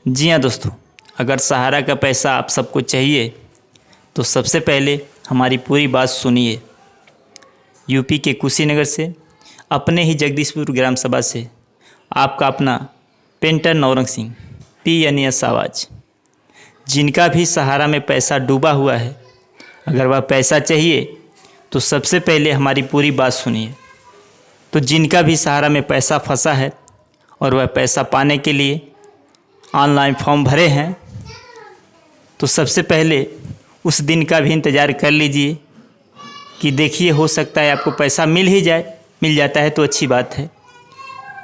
जी हाँ दोस्तों, अगर सहारा का पैसा आप सबको चाहिए तो सबसे पहले हमारी पूरी बात सुनिए। यूपी के कुशीनगर से अपने ही जगदीशपुर ग्राम सभा से आपका अपना पेंटर नौरंग सिंह PNS आवाज़, जिनका भी सहारा में पैसा डूबा हुआ है, अगर वह पैसा चाहिए तो सबसे पहले हमारी पूरी बात सुनिए। तो जिनका भी सहारा में पैसा फंसा है और वह पैसा पाने के लिए ऑनलाइन फॉर्म भरे हैं, तो सबसे पहले उस दिन का भी इंतज़ार कर लीजिए कि देखिए हो सकता है आपको पैसा मिल ही जाए। मिल जाता है तो अच्छी बात है,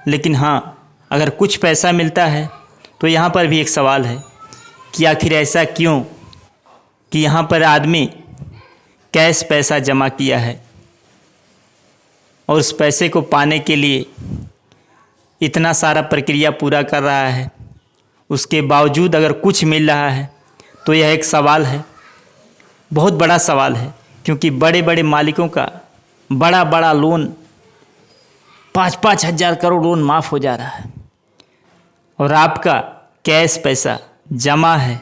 लेकिन हाँ, अगर कुछ पैसा मिलता है तो यहाँ पर भी एक सवाल है कि आखिर ऐसा क्यों कि यहाँ पर आदमी कैश पैसा जमा किया है और उस पैसे को पाने के लिए इतना सारा प्रक्रिया पूरा कर रहा है, उसके बावजूद अगर कुछ मिल रहा है तो यह एक सवाल है, बहुत बड़ा सवाल है। क्योंकि बड़े बड़े मालिकों का बड़ा बड़ा लोन 5-5 हज़ार करोड़ लोन माफ़ हो जा रहा है और आपका कैश पैसा जमा है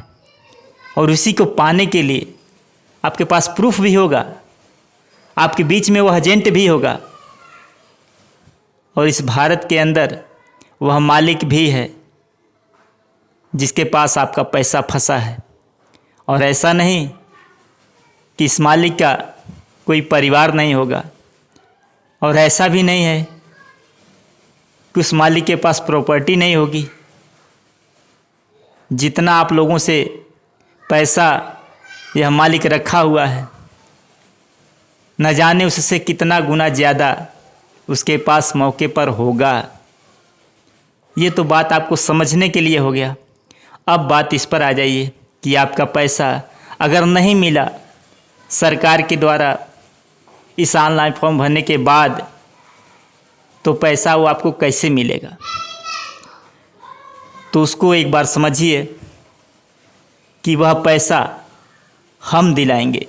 और उसी को पाने के लिए आपके पास प्रूफ भी होगा, आपके बीच में वह एजेंट भी होगा और इस भारत के अंदर वह मालिक भी है जिसके पास आपका पैसा फंसा है। और ऐसा नहीं कि इस मालिक का कोई परिवार नहीं होगा और ऐसा भी नहीं है कि उस मालिक के पास प्रॉपर्टी नहीं होगी। जितना आप लोगों से पैसा यह मालिक रखा हुआ है, न जाने उससे कितना गुना ज़्यादा उसके पास मौके पर होगा। ये तो बात आपको समझने के लिए हो गया। अब बात इस पर आ जाइए कि आपका पैसा अगर नहीं मिला सरकार के द्वारा इस ऑनलाइन फॉर्म भरने के बाद, तो पैसा वो आपको कैसे मिलेगा। तो उसको एक बार समझिए कि वह पैसा हम दिलाएंगे।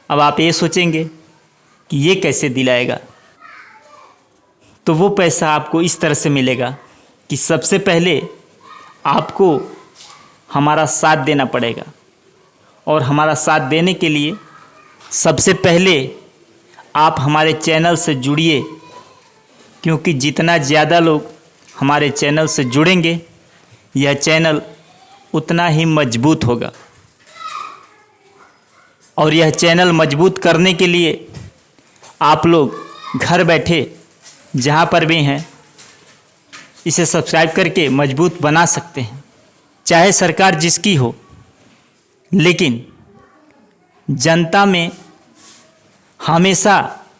अब आप ये सोचेंगे कि ये कैसे दिलाएगा, तो वो पैसा आपको इस तरह से मिलेगा कि सबसे पहले आपको हमारा साथ देना पड़ेगा और हमारा साथ देने के लिए सबसे पहले आप हमारे चैनल से जुड़िए, क्योंकि जितना ज़्यादा लोग हमारे चैनल से जुड़ेंगे यह चैनल उतना ही मजबूत होगा। और यह चैनल मजबूत करने के लिए आप लोग घर बैठे जहाँ पर भी हैं इसे सब्सक्राइब करके मजबूत बना सकते हैं। चाहे सरकार जिसकी हो, लेकिन जनता में हमेशा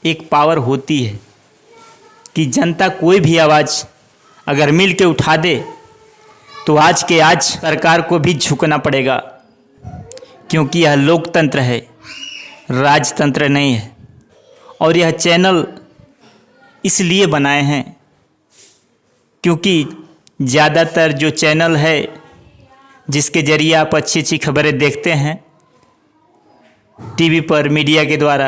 एक पावर होती है कि जनता कोई भी आवाज़ अगर मिल के उठा दे तो आज के आज सरकार को भी झुकना पड़ेगा, क्योंकि यह लोकतंत्र है, राजतंत्र नहीं है। और यह चैनल इसलिए बनाए हैं क्योंकि ज़्यादातर जो चैनल है जिसके ज़रिए आप अच्छी अच्छी खबरें देखते हैं टीवी पर मीडिया के द्वारा,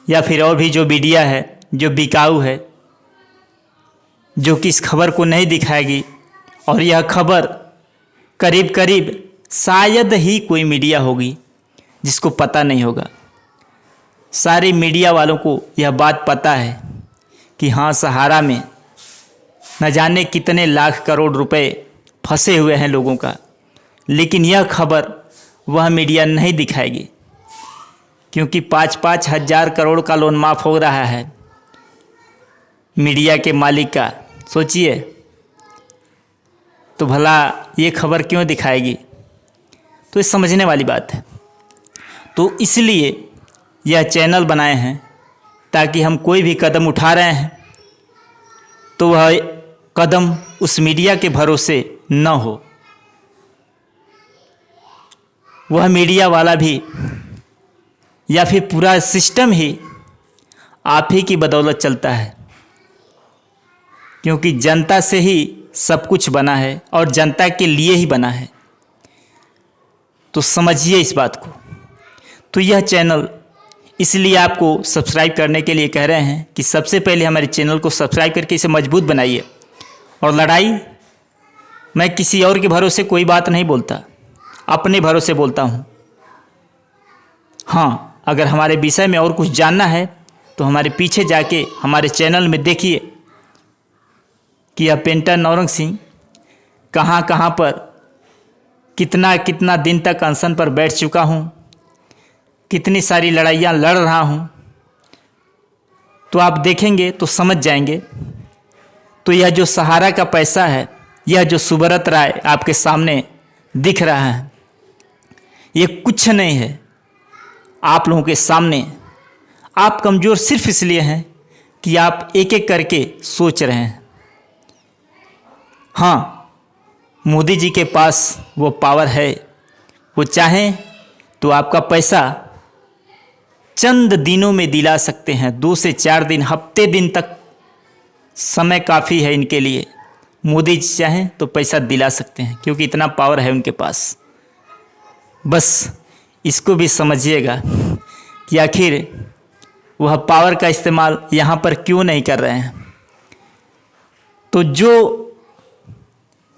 या फिर और भी जो मीडिया है जो बिकाऊ है, जो कि इस खबर को नहीं दिखाएगी, और यह खबर करीब करीब शायद ही कोई मीडिया होगी जिसको पता नहीं होगा। सारे मीडिया वालों को यह बात पता है कि हाँ, सहारा में न जाने कितने लाख करोड़ रुपए फंसे हुए हैं लोगों का, लेकिन यह खबर वह मीडिया नहीं दिखाएगी, क्योंकि 5-5 हज़ार करोड़ का लोन माफ़ हो रहा है मीडिया के मालिक का। सोचिए तो भला ये खबर क्यों दिखाएगी। तो ये समझने वाली बात है। तो इसलिए यह चैनल बनाए हैं ताकि हम कोई भी कदम उठा रहे हैं तो वह कदम उस मीडिया के भरोसे न हो। वह मीडिया वाला भी या फिर पूरा सिस्टम ही आप ही की बदौलत चलता है, क्योंकि जनता से ही सब कुछ बना है और जनता के लिए ही बना है। तो समझिए इस बात को। तो यह चैनल इसलिए आपको सब्सक्राइब करने के लिए कह रहे हैं कि सबसे पहले हमारे चैनल को सब्सक्राइब करके इसे मजबूत बनाइए और लड़ाई मैं किसी और के भरोसे कोई बात नहीं बोलता, अपने भरोसे बोलता हूँ। हाँ, अगर हमारे विषय में और कुछ जानना है तो हमारे पीछे जाके हमारे चैनल में देखिए कि यह पेंटर नौरंग सिंह कहाँ कहाँ पर कितना कितना दिन तक अनशन पर बैठ चुका हूँ, कितनी सारी लड़ाइयाँ लड़ रहा हूँ, तो आप देखेंगे तो समझ जाएंगे। तो यह जो सहारा का पैसा है, यह जो सुब्रत राय आपके सामने दिख रहा है, ये कुछ नहीं है आप लोगों के सामने। आप कमज़ोर सिर्फ इसलिए हैं कि आप एक एक करके सोच रहे हैं। हाँ, मोदी जी के पास वो पावर है, वो चाहें तो आपका पैसा चंद दिनों में दिला सकते हैं। 2 से 4 दिन, हफ्ते दिन तक समय काफ़ी है इनके लिए। मोदी जी चाहें तो पैसा दिला सकते हैं, क्योंकि इतना पावर है उनके पास। बस इसको भी समझिएगा कि आखिर वह पावर का इस्तेमाल यहाँ पर क्यों नहीं कर रहे हैं। तो जो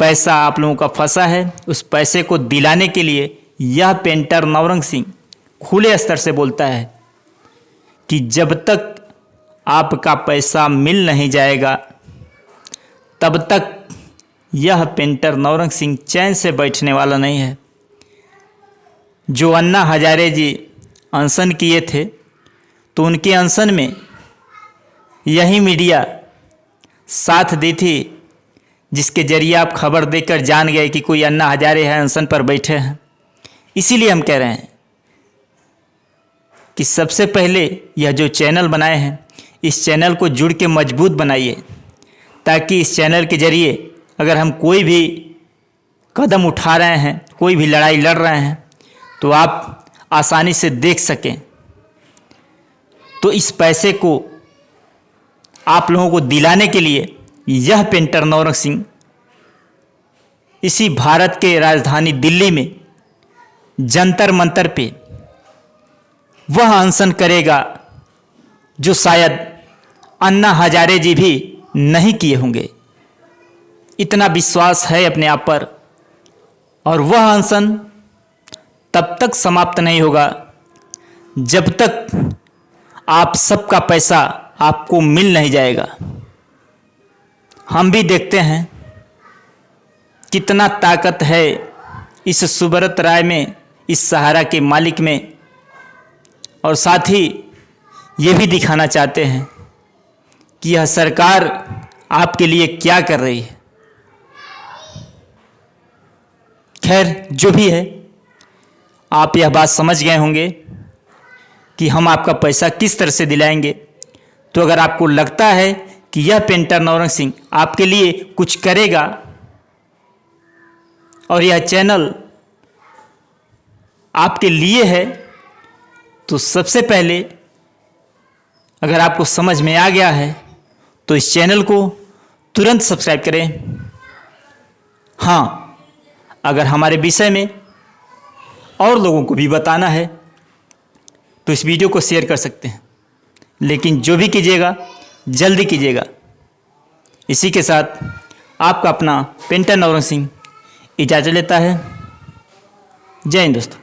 पैसा आप लोगों का फंसा है, उस पैसे को दिलाने के लिए यह पेंटर नौरंग सिंह खुले स्तर से बोलता है कि जब तक आपका पैसा मिल नहीं जाएगा, तब तक यह पेंटर नौरंग सिंह चैन से बैठने वाला नहीं है। जो अन्ना हजारे जी अनशन किए थे, तो उनके अनशन में यही मीडिया साथ दी थी, जिसके जरिए आप खबर देकर जान गए कि कोई अन्ना हजारे है, अनशन पर बैठे हैं। इसीलिए हम कह रहे हैं कि सबसे पहले यह जो चैनल बनाए हैं, इस चैनल को जुड़ के मजबूत बनाइए, ताकि इस चैनल के जरिए अगर हम कोई भी कदम उठा रहे हैं, कोई भी लड़ाई लड़ रहे हैं, तो आप आसानी से देख सकें। तो इस पैसे को आप लोगों को दिलाने के लिए यह पेंटर नौरंग सिंह इसी भारत के राजधानी दिल्ली में जंतर मंतर पे वह अनशन करेगा जो शायद अन्ना हजारे जी भी नहीं किए होंगे। इतना विश्वास है अपने आप पर। और वह अनशन तब तक समाप्त नहीं होगा जब तक आप सबका पैसा आपको मिल नहीं जाएगा। हम भी देखते हैं कितना ताकत है इस सुब्रत राय में, इस सहारा के मालिक में, और साथ ही ये भी दिखाना चाहते हैं कि यह सरकार आपके लिए क्या कर रही है। खैर, जो भी है, आप यह बात समझ गए होंगे कि हम आपका पैसा किस तरह से दिलाएंगे। तो अगर आपको लगता है कि यह पेंटर नौरंग सिंह आपके लिए कुछ करेगा और यह चैनल आपके लिए है, तो सबसे पहले अगर आपको समझ में आ गया है तो इस चैनल को तुरंत सब्सक्राइब करें। हाँ, अगर हमारे विषय में और लोगों को भी बताना है तो इस वीडियो को शेयर कर सकते हैं, लेकिन जो भी कीजिएगा जल्दी कीजिएगा। इसी के साथ आपका अपना पेंटर नौरंग सिंह इजाज़त लेता है। जय हिंद दोस्तों।